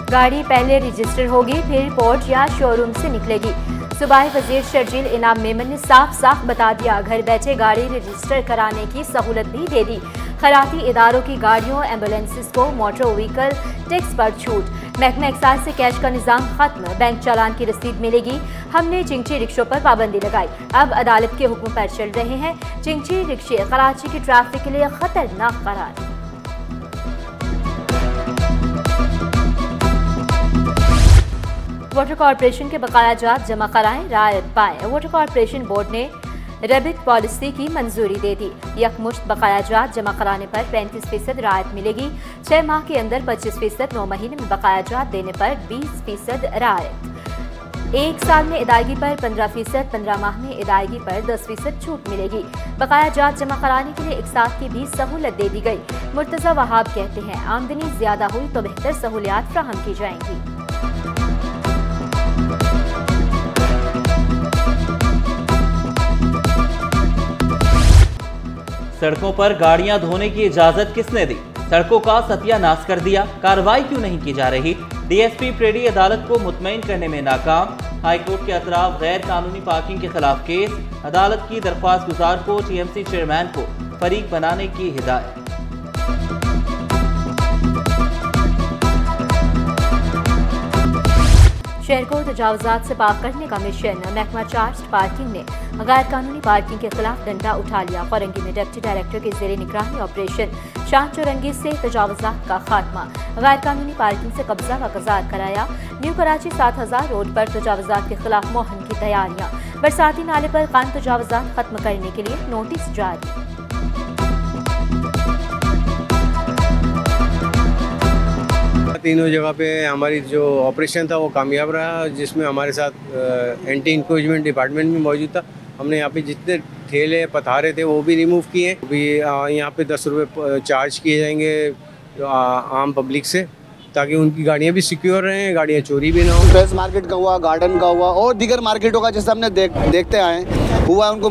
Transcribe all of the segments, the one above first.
गाड़ी पहले रजिस्टर होगी, फिर पोर्ट या शोरूम से निकलेगी। सूबाई वजीर शर्जील इनाम मेमन ने साफ बता दिया, घर बैठे गाड़ी रजिस्टर कराने की सहूलत भी दे दी। खैराती इदारों की गाड़ियों, एम्बुलेंसेस को मोटर व्हीकल टैक्स पर छूट। महकमा एक्साइज से कैश का निज़ाम खत्म, बैंक चालान की रसीद मिलेगी। हमने चिंची रिक्शों पर पाबंदी लगाई, अब अदालत के हुक्म पर चल रहे हैं। चिंची रिक्शे कराची की ट्रैफिक के लिए खतरनाक करार। वाटर कॉरपोरेशन के बकाया जात जमा कराएं, रायत पाएं। वाटर कॉरपोरेशन बोर्ड ने रेबिट पॉलिसी की मंजूरी दे दी। यकमुश्त बकाया जात जमा कराने पर 35% रायत मिलेगी। 6 माह के अंदर 25%, 9 महीने में बकाया जात देने पर 20% रायत। 1 साल में अदायगी पर 15%, 15 माह में अदायगी पर 10% छूट मिलेगी। बकाया जात जमा कराने के लिए एक साथ की भी सहूलत दे दी गई। मुर्तज़ा वहाब कहते हैं, आमदनी ज्यादा हुई तो बेहतर सहूलियात फ्राहम की जाएंगी। सड़कों पर गाड़ियां धोने की इजाजत किसने दी? सड़कों का सत्यानाश कर दिया, कार्रवाई क्यों नहीं की जा रही? डीएसपी प्रेडी अदालत को मुतमईन करने में नाकाम। हाईकोर्ट के अतराफ गैर कानूनी पार्किंग के खिलाफ केस। अदालत की दरख्वास्त गुजार को टीएमसी चेयरमैन को फरीक बनाने की हिदायत। शहर को तजावुजात से पाक करने का मिशन। महकमा चार्ज पार्किंग ने गैर कानूनी पार्किंग के खिलाफ डंडा उठा लिया। फौरंगी में डिप्टी डायरेक्टर के जेर निगरानी ऑपरेशन शान चौरंगी से तजावुजात का खात्मा। गैर कानूनी पार्किंग से कब्जा व कजार कराया। न्यू कराची 7000 रोड पर तजावुजात के खिलाफ मुहिम की तैयारियां। बरसाती नाले पर कान तजावुजात खत्म करने के लिए नोटिस जारी। तीनों जगह पे हमारी जो ऑपरेशन था वो कामयाब रहा, जिसमें हमारे साथ एंटी इंक्रोचमेंट डिपार्टमेंट भी मौजूद था। हमने यहाँ पे जितने ठेले पथारे थे वो भी रिमूव किए। अभी यहाँ पे 10 रुपये चार्ज किए जाएंगे आम पब्लिक से, ताकि उनकी गाड़ियाँ भी सिक्योर रहें, गाड़ियाँ चोरी भी ना हो। फ्रेश मार्केट का हुआ, गार्डन का हुआ और दीगर मार्केटों का जैसे हमने देखते आए हुआ, उनको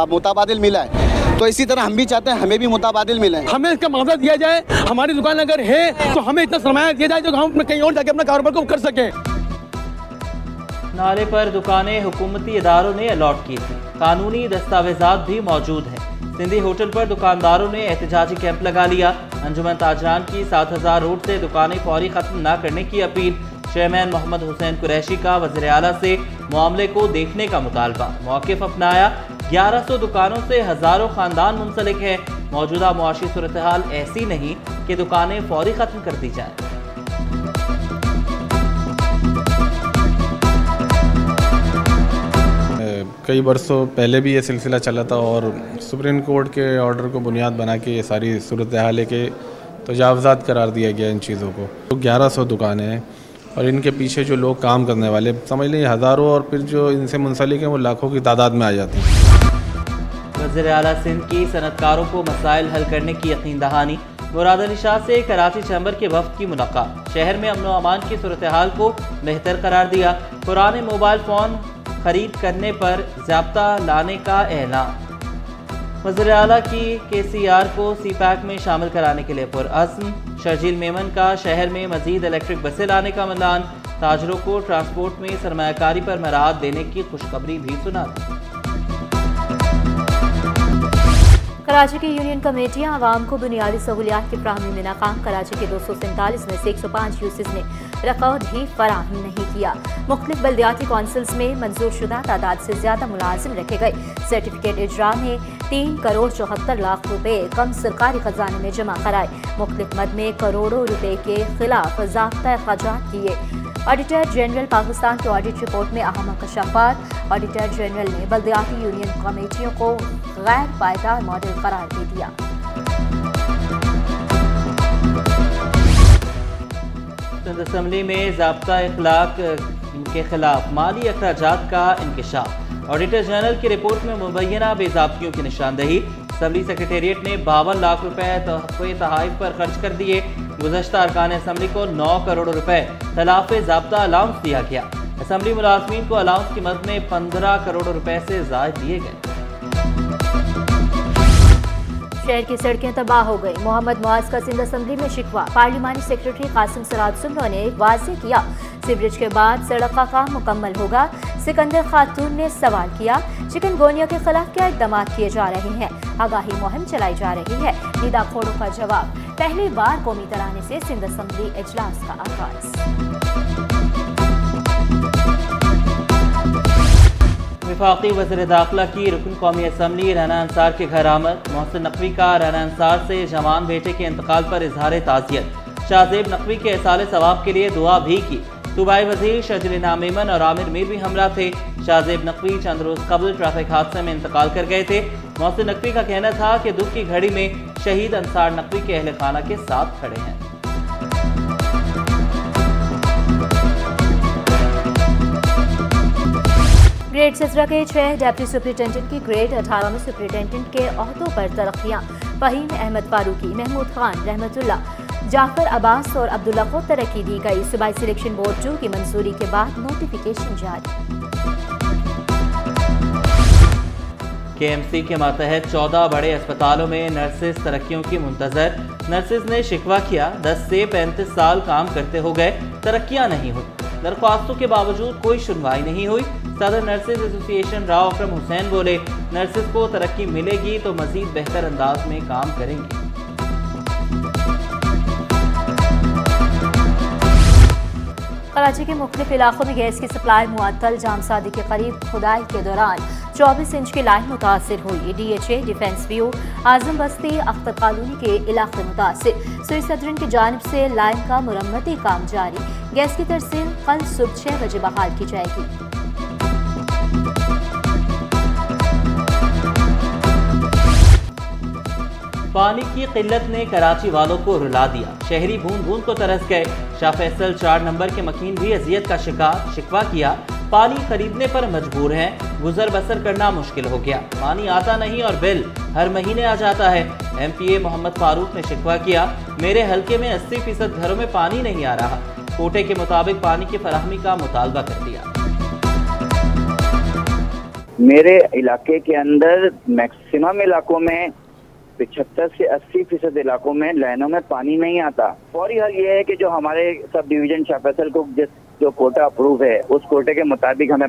मुताबादिल मिला है, तो इसी तरह हम भी चाहते हैं हमें भी मुताबादिल मिले। हमें इसका मुआवजा दिया जाए। हमारी दुकान अगर है तो हमें इतना सरमाया दिया जाए जो हम कहीं और जाके अपना कारोबार को कर सकें। नाले पर दुकानें हुकूमती इदारों ने अलॉट की थी, कानूनी दस्तावेजात भी मौजूद हैं। सिंधी होटल पर दुकानदारों ने एहतजाजी कैंप लगा लिया। अंजुमन ताजरान की 7000 रोड से दुकानें फौरी खत्म न करने की अपील। चेयरमैन मोहम्मद हुसैन कुरैशी का वज़ीर आला से मामले को देखने का मुतालबा। मौक़िफ़ अपनाया। 1100 दुकानों से हज़ारों ख़ानदान मुंसलिक है। मौजूदा मुआशी सूरत हाल ऐसी नहीं कि दुकानें फौरी ख़त्म कर दी जाएं। कई बरसों पहले भी ये सिलसिला चला था और सुप्रीम कोर्ट के ऑर्डर को बुनियाद बना के ये सारी सूरत हाल है कि तजावुज़ात करार दिया गया इन चीज़ों को। तो 1100 दुकानें हैं और इनके पीछे जो लोग काम करने वाले समझ लें हज़ारों और फिर जो इनसे मुंसलिक हैं वो लाखों की तादाद में आ जाती हैं। वज़ीर आला सिंध की सनतकारों को मसाइल हल करने की यकीन दहानी। मुराद अली शाह से कराची चैम्बर के वफ़द की मुलाकात। शहर में अमन व अमान की सूरत हाल को बेहतर करार दिया। पुराने मोबाइल फ़ोन खरीद करने पर ज़ाब्ता लाने का ऐलान। वज़ीर आला की KCR को CPAC में शामिल कराने के लिए पुरअज़्म। शर्जील मेमन का शहर में मज़ीद इलेक्ट्रिक बसें लाने का ऐलान। ताजरों को ट्रांसपोर्ट में सरमायाकारी पर मराहत देने की खुशखबरी भी सुना दी। कराची की यूनियन कमेटियां आवाम को बुनियादी सहूलियात की फराहमी में नाकाम। कराची के 247 में से 105 यूसिस ने रिकॉर्ड ही फराहम नहीं किया। मुख्तलिफ बल्दियाती कौंसिल्स में मंजूर शुदा तादाद से ज्यादा मुलाजिम रखे गए। सर्टिफिकेट इजरा ने 3 करोड़ 74 लाख रुपए कम सरकारी खजाने में जमा कराए। मुख्तलिफ मद में करोड़ों रुपए के खिलाफ ज़ाब्ता अखराजात किए। ऑडिटर जनरल पाकिस्तान की ऑडिट रिपोर्ट में अहम इंकशाफात। ऑडिटर जनरल ने बल्दियाती यूनियन कमेटियों को गैर पायदार मॉडल करार दे दिया। सिंध असम्बली में ज़ाब्ता इखलाक के खिलाफ माली अखराजात का इंकशाफ। ऑडिटर जनरल की रिपोर्ट में मुबैना बेज़ाब्तियों की निशानदही। असम्बली सेक्रेटेरिएट ने 52 लाख रुपए तोहफ़े पर खर्च कर दिए। गुज़श्ता अरकान असम्बली को 9 करोड़ रुपए खिलाफ़ ज़ाब्ता अलाउंस दिया गया। असम्बली मुलाज़मीन को अलाउंस की मद में 15 करोड़ रुपए से ज़ायद दिए गए। शहर की सड़कें तबाह हो गई। मोहम्मद मुआज का सिंध असेंबली में शिकवा। पार्लिमानी सेक्रेटरी कासिम सराज सुन्नो ने वाज़ेह किया, सीवरेज के बाद सड़क का काम मुकम्मल होगा। सिकंदर खातून ने सवाल किया, चिकनगोनिया के खिलाफ क्या इकदाम किए जा रहे हैं? आगाही मुहिम चलाई जा रही है। निदा खोड़ों का जवाब। पहली बार कौमी तराने से सिंध असेंबली इजलास का आगाज। वफाकी वज़ीर दाखिला की रुकन कौमी असम्बली राना अंसार के घर आमद। मोहसिन नकवी का राना अंसार से जवान बेटे के इंतकाल पर इजहार ताज़ियत। शाहजेब नकवी के इसाले सवाब के लिए दुआ भी की। सूबाई वज़ीर शजलिना मेमन और आमिर मीर भी हमरा थे। शाहजेब नकवी चंद रोज कबल ट्रैफिक हादसे में इंतकाल कर गए थे। मोहसिन नकवी का कहना था कि दुख की घड़ी में शहीद अंसार नकवी के अहले खाना के साथ खड़े हैं। ग्रेड सिसरा के 6 डेप्टी सुपरिटेंडेंट की ग्रेड 18 में सुपरिटेंडेंट के ओहदों पर तरक्कियां। फहीम अहमद फारूकी, महमूद खान, रहमतुल्ला, जाफर अब्बास और अब्दुल्ला को तरक्की दी गई। सूबाई सिलेक्शन बोर्ड 2 की मंजूरी के बाद नोटिफिकेशन जारी। KMC के मातहत 14 बड़े अस्पतालों में नर्सेज तरक्कियों की मुंतजर। नर्सेज ने शिकवा किया, 10 से 35 साल काम करते हो गए, तरक्कियां नहीं हुई। दरख्वास्तों के बावजूद कोई सुनवाई नहीं हुई। सदर नर्सेज एसोसिएशन राव अकरम हुसैन बोले, नर्सेज को तरक्की मिलेगी तो मजीद बेहतर अंदाज में काम करेंगे। कराची के मुख्तलिफ इलाकों में गैस की सप्लाई मुअत्तल। जामसादी के करीब खुदाई के दौरान 24 इंच की लाइन मुतासिर हुई। DHA, डिफेंस व्यू, आजम बस्ती, अख्तर कॉलोनी के इलाके मुतासिर। सुई सदरन की जानिब से लाइन का मुरम्मती काम जारी। गैस की तरसील कल सुबह 6 बजे बहाल की जाएगी। पानी की किल्लत ने कराची वालों को रुला दिया। शहरी बूंद बूंद को तरस गए। शाह फैसल 4 नंबर के मकीन भी अजियत का शिकार। शिकवा किया, पानी खरीदने पर मजबूर हैं, गुजर बसर करना मुश्किल हो गया। पानी आता नहीं और बिल हर महीने आ जाता है। MPA मोहम्मद फारूक ने शिकवा किया, मेरे हल्के में 80% घरों में पानी नहीं आ रहा। कोटे के मुताबिक पानी की फराहमी का मुतालबा कर दिया। मेरे इलाके के अंदर मैक्सिमम इलाकों में 75 से 80% इलाकों में लाइनों में पानी नहीं आता। फौरी हल ये है कि जो हमारे सब डिवीजन शाह फैसल को जो कोटा अप्रूव है उस कोटे के मुताबिक हमें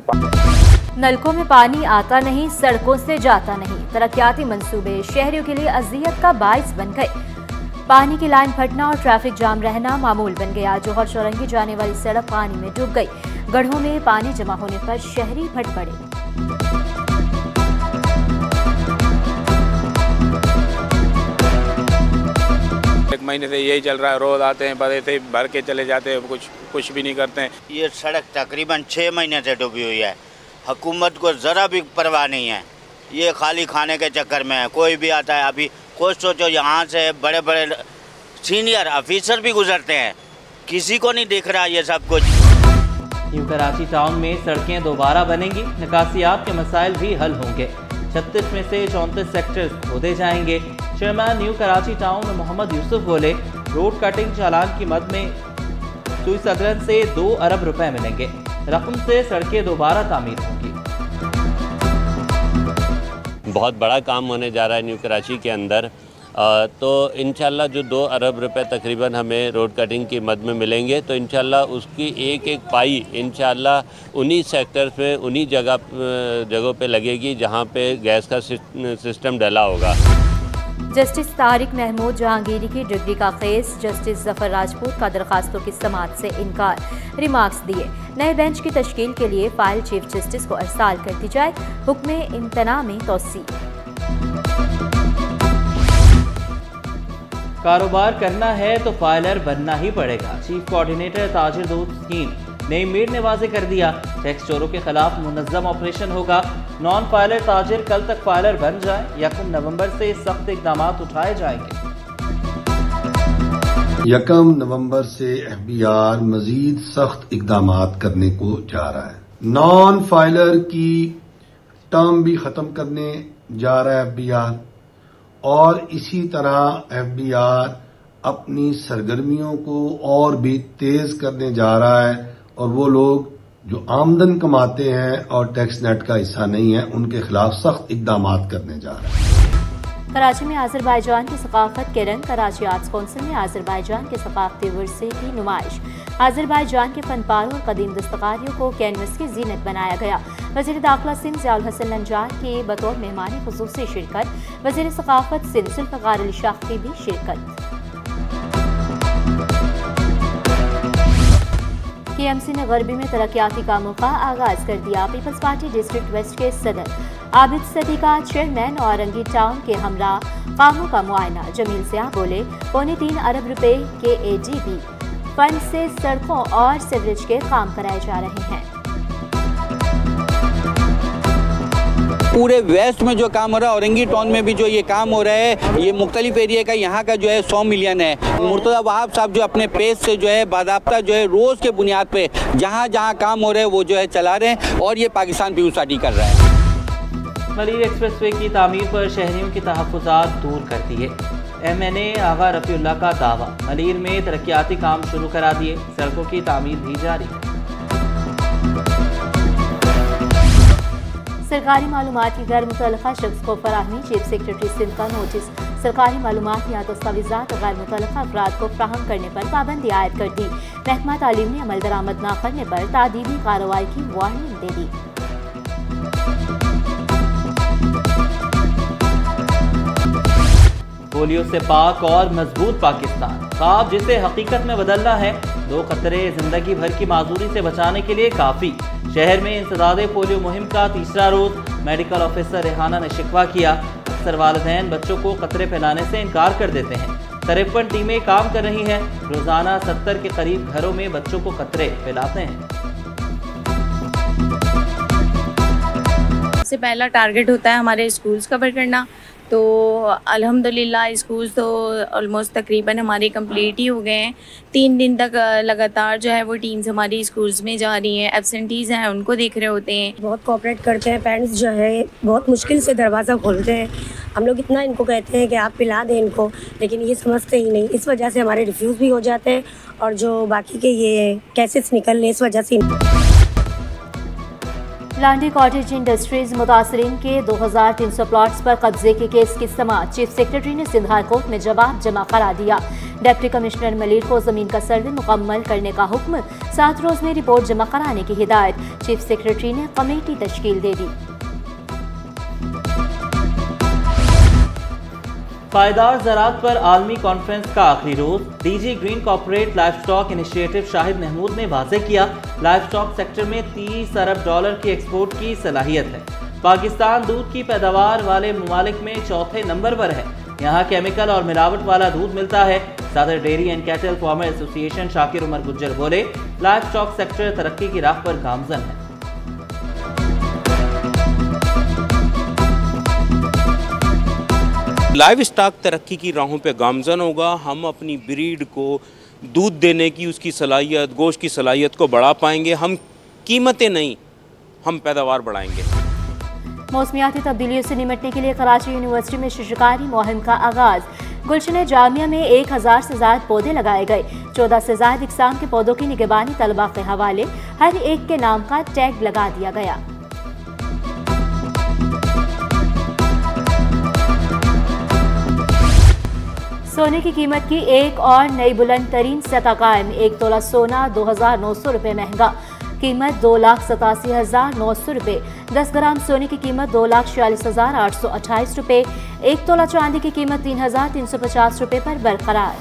नलकों में पानी आता नहीं, सड़कों से जाता नहीं। तरक्याती मंसूबे शहरियों के लिए अजियत का बाइस बन गए। पानी की लाइन फटना और ट्रैफिक जाम रहना मामूल बन गया। जौहर चौरंगी जाने वाली सड़क पानी में डूब गई। गढ़ों में पानी जमा होने पर शहरी भट पड़े। एक महीने से यही चल रहा है, रोज आते हैं, बस ऐसे ही भर के चले जाते हैं, कुछ भी नहीं करते हैं। ये सड़क तकरीबन 6 महीने से डूबी हुई है। हुकूमत को ज़रा भी परवाह नहीं है, ये खाली खाने के चक्कर में है। कोई भी आता है, अभी कुछ सोचो यहाँ से बड़े बड़े सीनियर ऑफिसर भी गुजरते हैं, किसी को नहीं दिख रहा ये सब कुछ। न्यू कराची टाउन में सड़कें दोबारा बनेंगी, निकासियात के मसाइल भी हल होंगे। 36 में से 34 सेक्टर्स खोदे जाएंगे। Chairman new Karachi town Mohammad Yusuf बोले, रोड कटिंग चालान की मद में सुई सदरन से 2 अरब रुपए मिलेंगे। रकम से सड़कें दोबारा तामीर होंगी। बहुत बड़ा काम होने जा रहा है न्यू कराची के अंदर, तो इंशाल्लाह जो 2 अरब रुपए तकरीबन हमें रोड कटिंग की मद में मिलेंगे, तो इंशाल्लाह उसकी एक एक पाई इंशाल्लाह उन्हीं सेक्टर्स में उन्हीं जगहों पे लगेगी जहां पे गैस का सिस्टम डला होगा। जस्टिस तारिक महमूद जहांगीरी की डिग्री का केस। जस्टिस जफर राजपूत का दरखास्तों की समाअत से इनकार। रिमार्क्स दिए, नए बेंच की तश्कील के लिए फाइल चीफ जस्टिस को अरसाल कर दी जाए। हुक्म इम्तना में तोसी। कारोबार करना है तो फाइलर बनना ही पड़ेगा। चीफ कोऑर्डिनेटर ताजिर दोस्त स्कीम नई मीर ने वाजे कर दिया। टैक्स चोरों के खिलाफ मुनज़्ज़म ऑपरेशन होगा। नॉन फाइलर ताजिर कल तक फाइलर बन जाए। 1 नवंबर से सख्त इकदाम उठाए जाएंगे। 1 नवंबर से FBR मजीद सख्त इकदाम करने को जा रहा है। नॉन फाइलर की टर्म भी खत्म करने जा रहा है FBR, और इसी तरह FBR अपनी सरगर्मियों को और भी तेज करने जा रहा है, और वो लोग जो आमदन कमाते हैं और टैक्स नेट का हिस्सा नहीं है उनके खिलाफ सख्त इकदाम करने जा रहे हैं। कराची में आज़रबाईजान की सकाफत के रंग। कराची आर्ट्स कौंसिल में आज़रबाईजान के सकाफती विरसे की नुमाइश। आज़रबाईजान के फनपारों और कदीम दस्तकारियों को कैनवस की जीनत बनाया गया। वज़ीर दाखिला सिंध ज़ियाउल हसन नंजार की बतौर मेहमान खुसूसी शिरकत। वज़ीर सकाफत सिंध जुल्फ़िकार अली शाह की भी शिरकत। KMC ने गरबी में तरक्याती कामों का आगाज कर दिया। पीपल्स पार्टी डिस्ट्रिक्ट वेस्ट के सदर आबिद सदीका चेयरमैन और रंगी टाउन के हमरा कामों का मुआयना। जमील सियाह बोले, 3.25 अरब रुपए के ADB फंड से सड़कों और सीवरेज के काम कराए जा रहे हैं। पूरे वेस्ट में जो काम हो रहा है, औरंगी टाउन में भी जो ये काम हो रहा है, ये मुख्तलिफ एरिया का यहाँ का जो है 100 मिलियन है। मुर्तज़ा वहाब साहब जो अपने पेज से जो है बादाब्ता जो है रोज़ के बुनियाद पे जहाँ जहाँ काम हो रहे हैं वो जो है चला रहे हैं और ये पाकिस्तान पीपल्स पार्टी कर रहा है। मलीर एक्सप्रेसवे की तामीर पर शहरियों की तहफ़्फ़ुज़ात दूर कर दिए। MNA आगा रफ़ीउल्लाह का दावा, मलीर में तरक्याती काम शुरू करा दिए, सड़कों की तामीर भी जारी है। सरकारी मालूमात की गैर मुतल्लका शख्स को फराहमी। चीफ सेक्रेटरी सिंध का नोटिस। सरकारी मालूमात या दस्तावेज़ात गैर मुतल्लका अफराद को फ्राहम करने पर पाबंदी आयद कर दी। महकमा तालीम ने अमल दरामद न करने पर तादीबी कार्रवाई की वार्निंग दे दी। पोलियो से पाक और मजबूत पाकिस्तान, ख्वाब जिसे हकीकत में बदलना है। 2 खतरे जिंदगी भर की माजूरी से बचाने के लिए काफ़ी। शहर में इंसदादे पोलियो मुहिम का तीसरा रोज। मेडिकल ऑफिसर रेहाना ने शिकवा किया, अक्सर वालिदैन बच्चों को खतरे फैलाने से इनकार कर देते हैं। 53 टीमें काम कर रही हैं, रोजाना 70 के करीब घरों में बच्चों को खतरे फैलाते हैं। सबसे पहला टारगेट होता है हमारे स्कूल्स कवर करना, तो अल्हम्दुलिल्लाह स्कूल्स तो ऑलमोस्ट तकरीबन हमारे कंप्लीट ही हो गए हैं। 3 दिन तक लगातार जो है वो टीम्स हमारी स्कूल्स में जा रही हैं। एब्सेंटीज़ हैं उनको देख रहे होते हैं। बहुत कोऑपरेट करते हैं। पेरेंट्स जो है बहुत मुश्किल से दरवाज़ा खोलते हैं। हम लोग इतना इनको कहते हैं कि आप पिला दें इनको, लेकिन ये समझते ही नहीं। इस वजह से हमारे रिफ्यूज़ भी हो जाते हैं और जो बाकी के ये केसेस निकलने इस वजह से। लांडी कॉटेज इंडस्ट्रीज मुतासरीन के 2300 प्लॉट्स पर कब्जे के केस की समाअत। चीफ सेक्रेटरी ने सिंध हाई कोर्ट में जवाब जमा करा दिया। डिप्टी कमिश्नर मलीर को जमीन का सर्वे मुकम्मल करने का हुक्म, 7 रोज में रिपोर्ट जमा कराने की हिदायत। चीफ सेक्रेटरी ने कमेटी तश्कील दे दी। पायदार ज़राअत पर आलमी कॉन्फ्रेंस का आखिरी रोज। DG green corporate life stock initiative Shahid Mahmood ने वाज़ेह किया, लाइफ स्टॉक सेक्टर में $30 अरब की एक्सपोर्ट की सलाहियत है। पाकिस्तान दूध की पैदावार वाले ममालिक में 4थे नंबर पर है। यहाँ केमिकल और मिलावट वाला दूध मिलता है। सदर dairy and cattle farmer association Shakir Umar Gujjar बोले, लाइफ स्टॉक सेक्टर तरक्की की राह पर गामजन है। लाइव स्टॉक तरक्की की राहों पे गामजन होगा। हम अपनी ब्रीड को दूध देने की उसकी सलाहियत, गोश्त की सलाहियत को बढ़ा पाएंगे। हम कीमतें नहीं, हम पैदावार बढ़ाएंगे। मौसमियाती तब्दीलियों से निपटने के लिए कराची यूनिवर्सिटी में शिशकारी मुहिम का आगाज। गुलशन जामिया में 1000 से ज्यादा पौधे लगाए गए। 14 से ज्यादा इकसाम के पौधों की निगरानी तलबा के हवाले, हर एक के नाम का टैग लगा दिया गया। सोने की कीमत की एक और नई बुलंद तरीन सतह कायम। 1 तोला सोना 2900 रुपये महंगा, कीमत 2,87,900 रुपये। 10 ग्राम सोने की कीमत 2,46,828 रुपये। 1 तोला चांदी की कीमत 3,350 रुपये पर बरकरार।